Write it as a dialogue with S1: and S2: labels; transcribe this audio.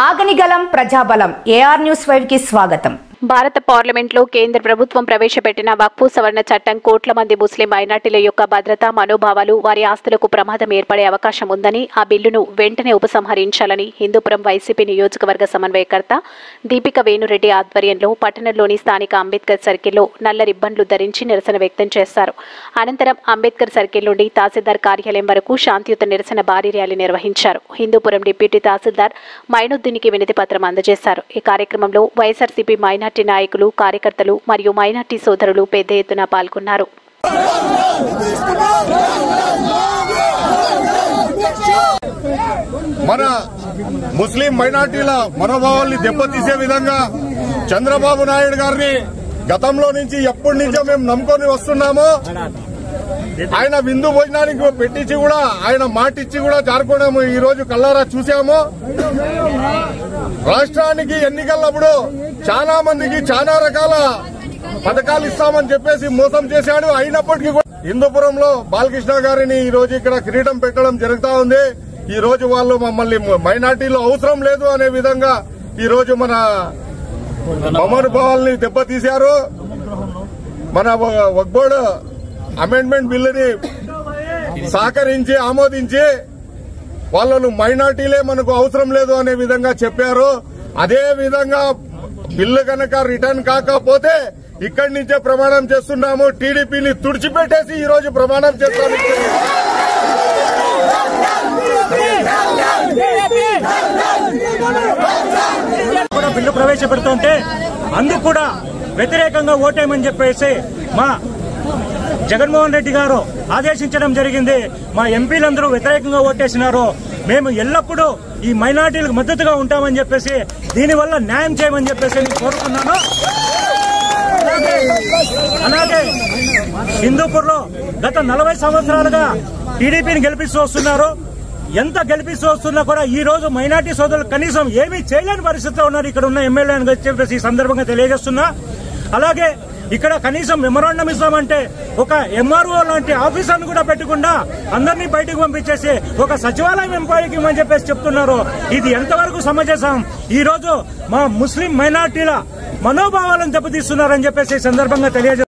S1: ఆగనిగలం ప్రజాబలం AR news 5 కి స్వాగతం।
S2: భారత పార్లమెంట్లో కేంద్ర ప్రభుత్వం ప్రవేశపెట్టిన వక్ఫ్ సవరణ చట్టం కోట్ల మంది ముస్లిం మైనార్టీల యొక్క భద్రత మనోభావాలు వారి ఆస్తులకు ప్రమాదం ఏర్పడే అవకాశం ఉందని ఆ బిల్లును వెంటనే ఉపసంహరించాలని హిందూపురం వైసీపీ నియోజకవర్గ సమన్వయకర్త దీపిక వేణురెడ్డి ఆధ్వర్యంలో పట్టణంలోని స్థానిక అంబేద్కర్ సర్కిల్లో నల్ల రిబ్బన్లు ధరించి నిరసన వ్యక్తం చేశారు। అనంతరం అంబేద్కర్ సర్కిల్ నుండి తహసీల్దార్ కార్యాలయం వరకు శాంతియుత నిరసన భారీ ర్యాలీ నిర్వహించారు। హిందూపురం డిప్యూటీ తహసీల్దార్ మైనుద్దీన్కి వినతి పత్రం అందజేశారు। ఈ కార్యక్రమంలో వైఎస్ఆర్సీపీ మైనార్టీ నాయకులు కార్యకర్తలు మరియు మైనార్టీ సోదరులు పెద్ద ఎత్తున పాల్గొన్నారు।
S3: మన ముస్లిం మైనార్టీల మనోభావాల్ని దెబ్బతీసే విధంగా చంద్రబాబు నాయుడు గారిని గతంలో నుంచి ఎప్పటి నుంచో మేము నమ్ముకొని వస్తున్నామో ఆయన విందు భోజనానికి పెట్టించి కూడా ఆయన మాటిచ్చి కూడా జారుకోవడం ఈ రోజు కళ్ళారా చూసాము। రాష్ట్రానికి ఎన్నికలప్పుడు చాలా మందికి చాలా రకాల పథకాలు ఇస్తామని చెప్పేసి మోసం చేశాడు। అయినప్పటికీ కూడా హిందూపురంలో బాలకృష్ణ గారిని ఈ రోజు ఇక్కడ కిరీటం పెట్టడం జరుగుతా ఉంది। ఈ రోజు వాళ్ళు మమ్మల్ని మైనార్టీలో అవసరం లేదు అనే విధంగా ఈ రోజు మన మనోభావాల్ని దెబ్బతీశారు। మన వక్ఫ్ బోర్డు అమెండ్మెంట్ బిల్లుని సహకరించి ఆమోదించి వాళ్ళను మైనార్టీలే మనకు అవసరం లేదు అనే విధంగా చెప్పారు। అదే విధంగా బిల్లు కనుక రిటర్న్ కాకపోతే ఇక్కడి నుంచే ప్రమాణం చేస్తున్నాము, టీడీపీని తుడిచిపెట్టేసి ఈ రోజు ప్రమాణం చేస్తాము।
S4: బిల్లు ప్రవేశపెడుతుంటే అందుకు కూడా వ్యతిరేకంగా ఓటేయమని చెప్పేసి మా జగన్మోహన్ రెడ్డి గారు ఆదేశించడం జరిగింది। మా ఎంపీలందరూ వ్యతిరేకంగా ఓటేసినారు। మేము ఎల్లప్పుడూ ఈ మైనార్టీలకు మద్దతుగా ఉంటామని చెప్పేసి దీనివల్ల న్యాయం చేయమని చెప్పేసి నేను కోరుకున్నాను। అలాగే హిందూపూర్లో గత 40 సంవత్సరాలుగా టీడీపీని గెలిపిస్తూ వస్తున్నారు। ఎంత గెలిపిస్తూ వస్తున్నా కూడా ఈ రోజు మైనార్టీ సోదరులు కనీసం ఏమీ చేయలేని పరిస్థితిలో ఉన్నారు ఇక్కడ ఉన్న ఎమ్మెల్యే అని చెప్పేసి ఈ సందర్భంగా తెలియజేస్తున్నా। అలాగే ఇక్కడ కనీసం మెమరాండం ఇస్తామంటే ఒక ఎంఆర్ఓ లాంటి ఆఫీసర్ను కూడా పెట్టకుండా అందరినీ బయటకు పంపించేసి ఒక సచివాలయం ఎంప్లాయీకి ఇవ్వమని చెప్పేసి చెప్తున్నారు। ఇది ఎంతవరకు సమంజసం? ఈ రోజు మా ముస్లిం మైనార్టీల మనోభావాలను దెబ్బతీస్తున్నారని చెప్పేసి ఈ సందర్భంగా తెలియజేస్తున్నారు।